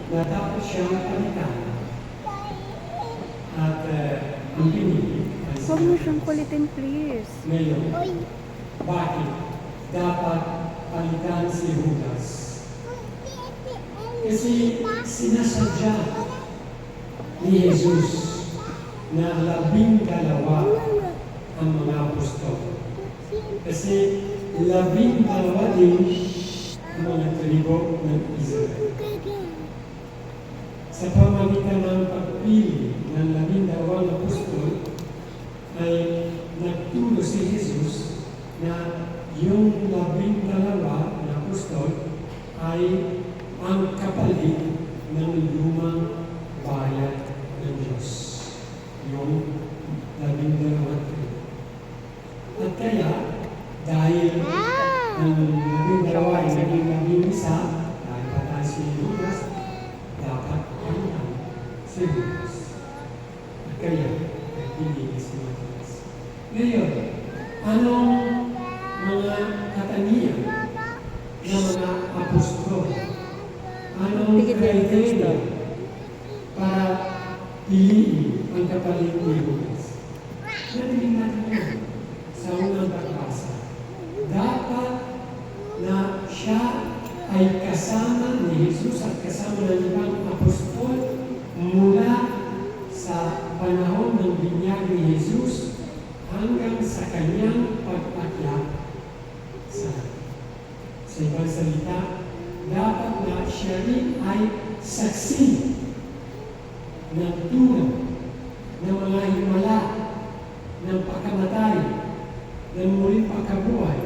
na dapat siyang palitan. At ang pinili ay Huwag mo siyang kulitin, please. ngayon, bakit dapat palitan si Judas? Kasi sinasadya ni Jesus na 12 ang mga apostol. Kasi 12 din ang mga tribo ng Israel. Sa pamagitan ng pagpili ng 12 apostol, ay nagturo si Jesus na yung 12 na apostol ay ang kapalit ng lumang bayan ng Diyos. Yung 12 tribo. At kaya, dahil ang 12 ay naging 11, dahil patay si Judas, dapat palitan si Judas. At kaya, nagpili si Judas. Ngayon, anong mga katangian ng mga apostol? Anong criteria para piliin ang kapalit ni Judas? Narinig natin yun sa unang pagbasa. Dapat na siya ay kasama ni Jesus at kasama ng ibang apostol mula sa panahon ng binyag ni Jesus hanggang sa kanyang pag-akyat sa ibang salita, dapat na siya rin ay saksi ng tunay ng mga himala ng pagkamatay, ng muling pagkabuhay,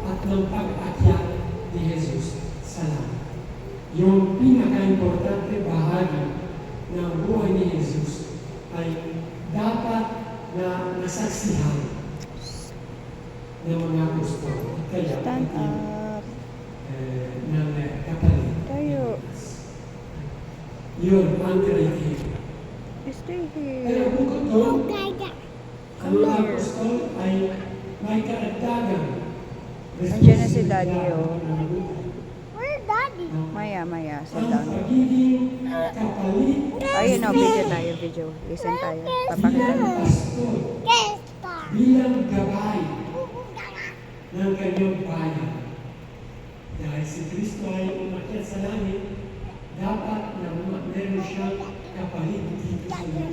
at ng pag-akyat ni Jesus sa langit. Yung pinaka-importante bahagi ng buhay ni Jesus ay dapat na nasaksihan ng mga apostol. Kaya, Stand up. ng kapalit. Tayo. Yun ang criteria. Stay Pero here. bukod doon, ang mga apostol ay may karagdagan. Andiyan na si Daddy, oh. Where's Daddy? Maya, sit Ang down. pagiging kapalit Ayun, oh, video tayo, video. Listen tayo. Papakita ng mo. pastor Kesta. bilang gabay ng kanyang bayan. Dahil si Kristo ay umakyat sa langit, dapat na meron siyang kapalit dito sa lupa.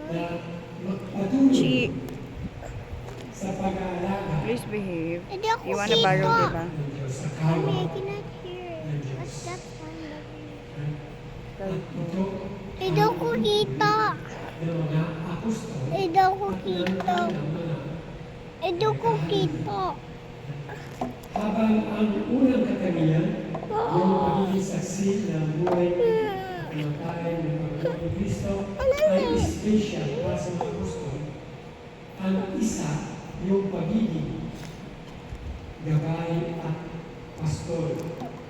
Na magpatuloy Chi, sa pag-aalaga please behave. Hindi ako You wanna borrow, kita. diba? ng Diyos sa Mommy, I kawa cannot hear ng it. Diyos. What's that sound of it? At ito Hindi ako kita. ng mga apostol Hindi ako at ng kita. kanilang mga Hindi ako kita. habang ang unang katangian, yung pagiging saksi ng buhay at kamatayan ng Panginoon ni Kristo ay special para sa mga apostol. Ang isa, yung pagiging gabay at pastor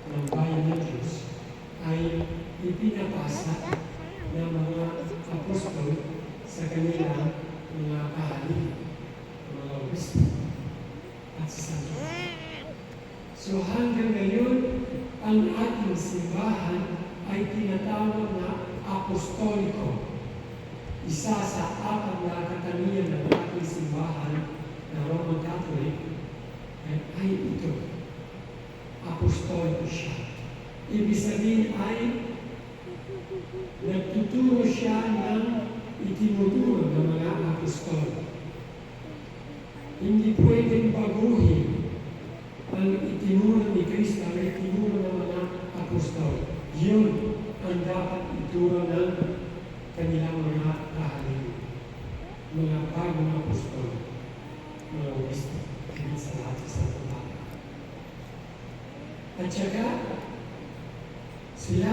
ng bayan ng Diyos ay ipinapasa ng mga apostol sa kanilang mga kahali, mga obispo at sasabihin. So hanggang ngayon, ang ating simbahan ay tinatawag na apostoliko. Isa sa 4 na katangian ng ating simbahan na Roman Catholic ay ito. Apostoliko siya. Ibig sabihin ay nagtuturo siya ng itinuturo ng mga apostol. Hindi pwedeng baguhin ang itinuro ni Kristo, ang itinuro ng mga apostol. Yun ang dapat ituro ng kanilang mga kahalili. Mga bagong apostol, mga obispo, higit sa lahat sa pagkakataon. At saka, sila